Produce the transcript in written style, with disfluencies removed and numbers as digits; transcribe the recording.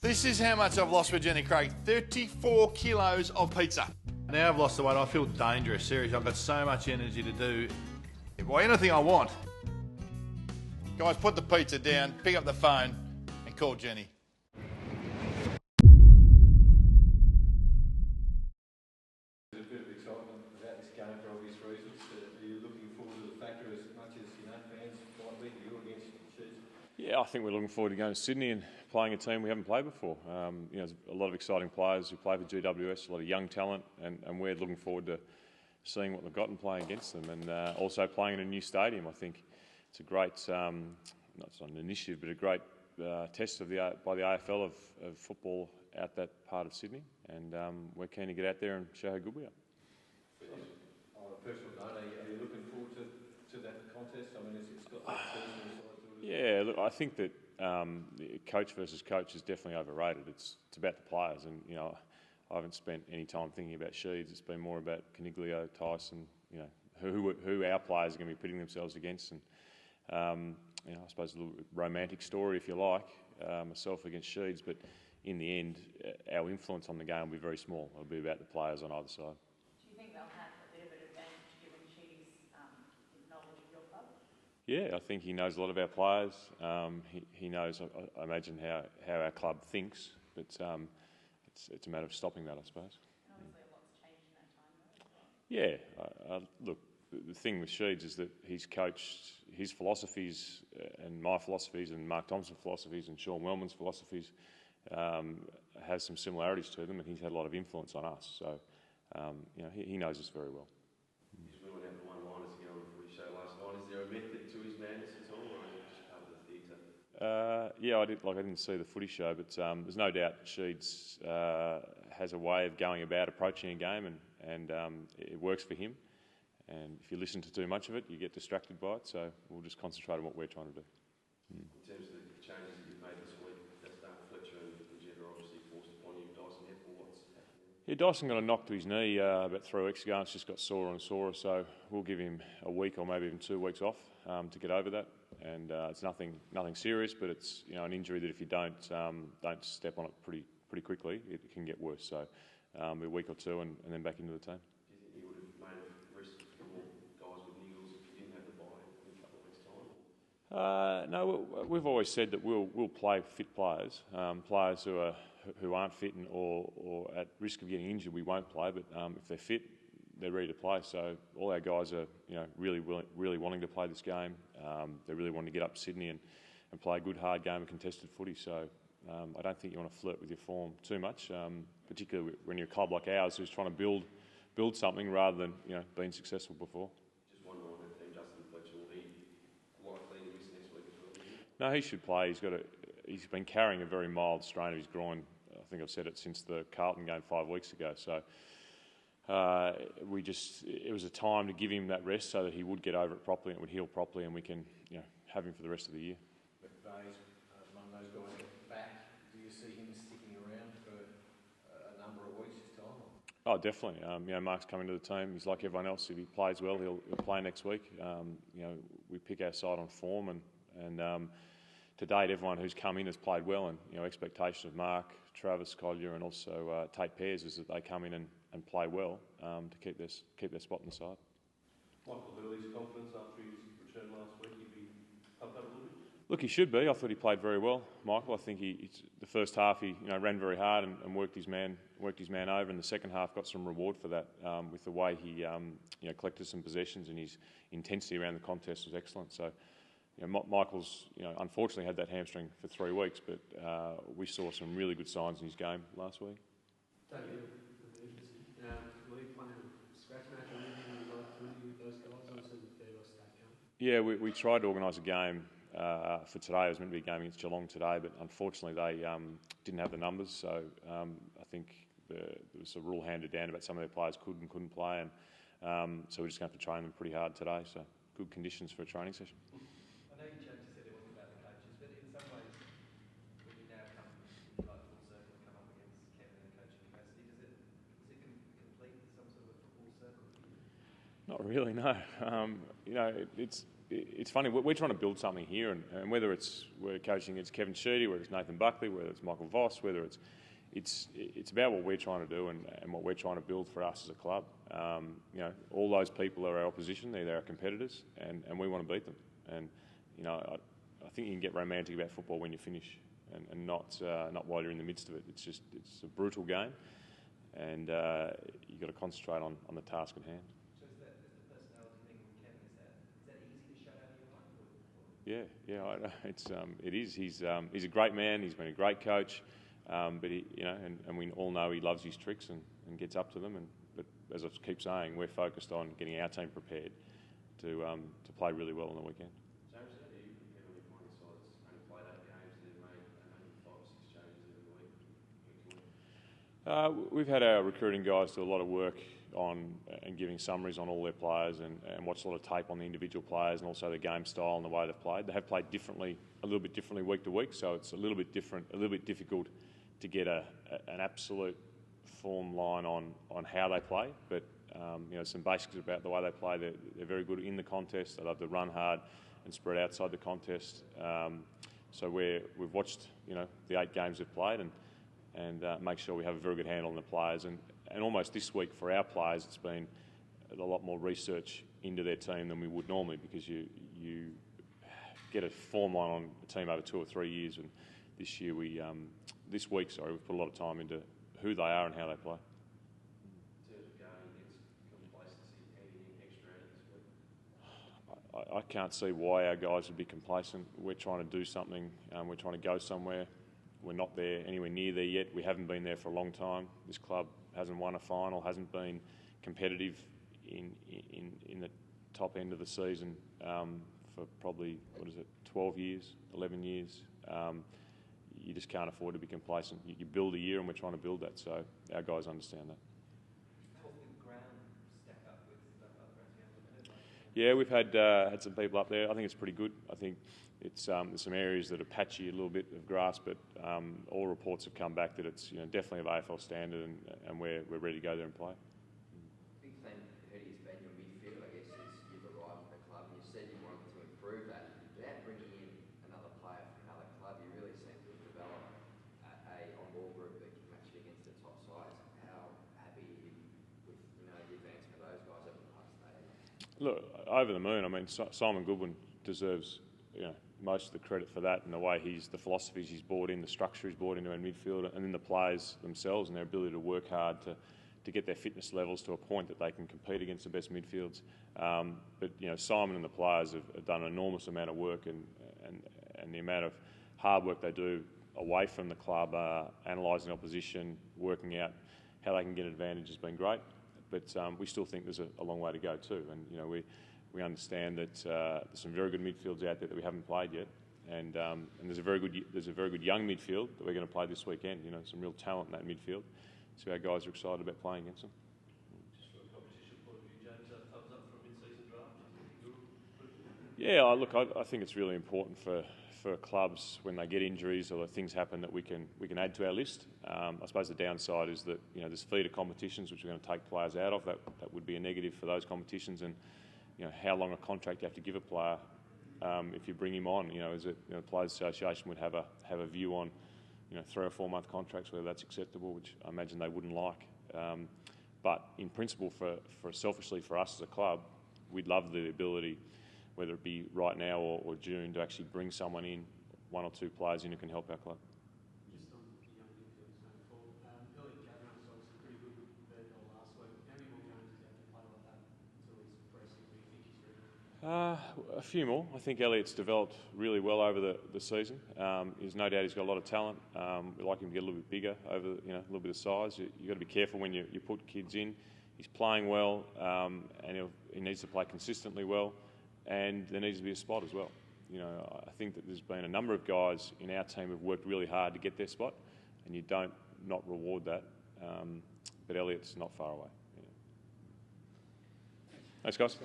This is how much I've lost with Jenny Craig. 34 kilos of pizza. Now I've lost the weight, I feel dangerous, seriously. I've got so much energy to do anything I want. Guys, put the pizza down, pick up the phone and call Jenny. There's a bit of excitement about this game for obvious reasons. Are you looking forward to the factor as much as fans might be you against Chiefs? Yeah, I think we're looking forward to going to Sydney and playing a team we haven't played before. There's a lot of exciting players who play for GWS, a lot of young talent, and we're looking forward to seeing what they've got and playing against them, and also playing in a new stadium. I think it's a great, not an initiative, but a great test by the AFL of football out that part of Sydney, and we're keen to get out there and show how good we are. On a personal note, are you looking forward to that contest? I mean, it's got that personal side to it. Yeah, look, I think that coach versus coach is definitely overrated. It's about the players, and I haven't spent any time thinking about Sheeds. It's been more about Coniglio, Tyson, who our players are going to be pitting themselves against, and I suppose a little romantic story, if you like, myself against Sheeds. But in the end, our influence on the game will be very small. It'll be about the players on either side. Do you think they'll have a bit of an advantage given Sheedy's knowledge of your club? Yeah, I think he knows a lot of our players. He knows, I imagine, how our club thinks, but it's a matter of stopping that, I suppose. And obviously a lot's changed in that time, though. Yeah, look, the thing with Sheeds is that he's coached his philosophies and my philosophies and Mark Thompson's philosophies and Sean Wellman's philosophies has some similarities to them, and he's had a lot of influence on us. So, he knows us very well. We went out the one-liners again on the footy show last night. Is there a method to his madness at all, or is it just part of the theatre? Yeah, I didn't see the footy show, but there's no doubt Sheeds has a way of going about approaching a game, and it works for him. And if you listen to too much of it, you get distracted by it. So we'll just concentrate on what we're trying to do. In terms of the changes that you've made this week, that's Fletcher and Jetta obviously forced upon you. Dyson Heppel, what's happening? Yeah, Dyson got a knock to his knee about 3 weeks ago, and it's just got sorer and sorer. So we'll give him a week or maybe even 2 weeks off to get over that. And it's nothing serious, but it's an injury that if you don't step on it pretty quickly, it can get worse. So a week or two, and then back into the team. Do you think you would have made a rest for more guys with niggles if you didn't have the bye in a couple of weeks' time? No, we've always said that we'll play fit players, players who aren't fit or at risk of getting injured. We won't play, but if they're fit, they're ready to play. So all our guys are really wanting to play this game. They're really wanting to get up to Sydney and play a good hard game of contested footy. So I don't think you want to flirt with your form too much, particularly when you're a club like ours who's trying to build something rather than being successful before. Just one more on that team, Justin Fletcher. Will he likely miss next week as well? No, he should play. He's been carrying a very mild strain of his groin. I think I've said it since the Carlton game 5 weeks ago. So it was a time to give him that rest so that he would get over it properly and it would heal properly, and we can have him for the rest of the year. McVeigh's among those guys back. Do you see him sticking around for a number of weeks this time? Oh, definitely. Mark's coming to the team. He's like everyone else. If he plays well, he'll play next week. We pick our side on form, and to date, everyone who's come in has played well. And expectation of Mark, Travis Collier, and also Tate Pears is that they come in and play well to keep their spot in the side. Michael Hurley's confidence after his return last week, he'd be pumped up a little bit? Look, he should be. I thought he played very well, Michael. I think the first half he ran very hard and worked his man over. In the second half, got some reward for that with the way he collected some possessions, and his intensity around the contest was excellent. So Michael's unfortunately had that hamstring for 3 weeks, but we saw some really good signs in his game last week. David, will he play a scratch match or anything with those guys? Obviously, the Theos state game. Yeah, we tried to organise a game for today. It was meant to be a game against Geelong today, but unfortunately they didn't have the numbers. So I think there was a rule handed down about some of their players could and couldn't play, and so we're just going to have to train them pretty hard today. So good conditions for a training session. I know you said it wasn't about the coaches, but in some ways, when you now come full circle and come up against Kevin in the coaching capacity, does it complete some sort of a football circle? Not really, no. it's funny. We're trying to build something here, and whether we're coaching against Kevin Sheedy, whether it's Nathan Buckley, whether it's Michael Voss, whether it's about what we're trying to do and what we're trying to build for us as a club. All those people are our opposition. They're our competitors, and we want to beat them. And I think you can get romantic about football when you finish, and not while you're in the midst of it. It's a brutal game, and you've got to concentrate on the task at hand. So is the personality thing with Kevin, is that easy to shut out of your mind? Yeah. It is. He's a great man. He's been a great coach, but and we all know he loves his tricks and gets up to them. But as I keep saying, we're focused on getting our team prepared to play really well on the weekend. James, how do you prepare when you find the sides only played 8 games and they've made only 5 or 6 changes in a week? We've had our recruiting guys do a lot of work on and giving summaries on all their players and watch a lot of tape on the individual players and also the game style and the way they've played. They have played a little bit differently week to week, so it's a little bit difficult to get an absolute form line on how they play. But some basics about the way they play. They're very good in the contest. They love to run hard and spread outside the contest. So we've watched the 8 games they've played and make sure we have a very good handle on the players. And almost this week for our players, it's been a lot more research into their team than we would normally, because you get a form line on a team over 2 or 3 years. And this year we've put a lot of time into who they are and how they play. In terms of going against complacency, how do you think extra out this week? I can't see why our guys would be complacent. We're trying to do something. We're trying to go somewhere. We're not there anywhere near there yet. We haven't been there for a long time. This club hasn't won a final, hasn't been competitive in the top end of the season for probably 12 years, 11 years. You just can't afford to be complacent. You build a year, and we're trying to build that. So our guys understand that. How often the ground stack up with other grounds you have at the minute? Yeah, we've had some people up there. I think it's pretty good. I think it's there's some areas that are patchy, a little bit of grass, but all reports have come back that it's definitely of AFL standard, and we're ready to go there and play. Big thing, Hurdy, has been your midfield, I guess, since you've arrived at the club, and you said you wanted to improve that. Without bringing in another player from another club, you really seem to have developed a on-ball group that can match it against the top sides. How happy are you with the advancement of those guys over the past day? Look, over the moon. I mean, Simon Goodwin deserves most of the credit for that, and the way the philosophies he's brought in, the structure he's brought into our midfield, and then the players themselves and their ability to work hard to get their fitness levels to a point that they can compete against the best midfields. But Simon and the players have done an enormous amount of work, and the amount of hard work they do away from the club, analysing opposition, working out how they can get advantage has been great. But we still think there's a long way to go too, and we understand that there's some very good midfields out there that we haven't played yet, and there's a very good young midfield that we're going to play this weekend. Some real talent in that midfield. So our guys are excited about playing against them. Just from a competition point of view, James, thumbs up for a mid-season draft. Yeah, look, I think it's really important for clubs when they get injuries or things happen that we can add to our list. I suppose the downside is that there's feeder competitions which we're going to take players out of. That would be a negative for those competitions, and how long a contract you have to give a player if you bring him on. Is it the Players Association would have a view on 3 or 4 month contracts, whether that's acceptable, which I imagine they wouldn't like. But in principle, selfishly for us as a club, we'd love the ability, whether it be right now or June, to actually bring someone in, 1 or 2 players in who can help our club. Just on the young midfielders going forward, Elliot Kavanagh was obviously pretty good with their goal last week. How many more games does he have to play like that until he's progressing? Do you think he's ready? A few more. I think Elliot's developed really well over the season. There's no doubt he's got a lot of talent. We like him to get a little bit bigger, over a little bit of size. You've got to be careful when you put kids in. He's playing well, and he needs to play consistently well, and there needs to be a spot as well. I think that there's been a number of guys in our team who've worked really hard to get their spot, and you don't not reward that. But Elliot's not far away. Thanks, guys.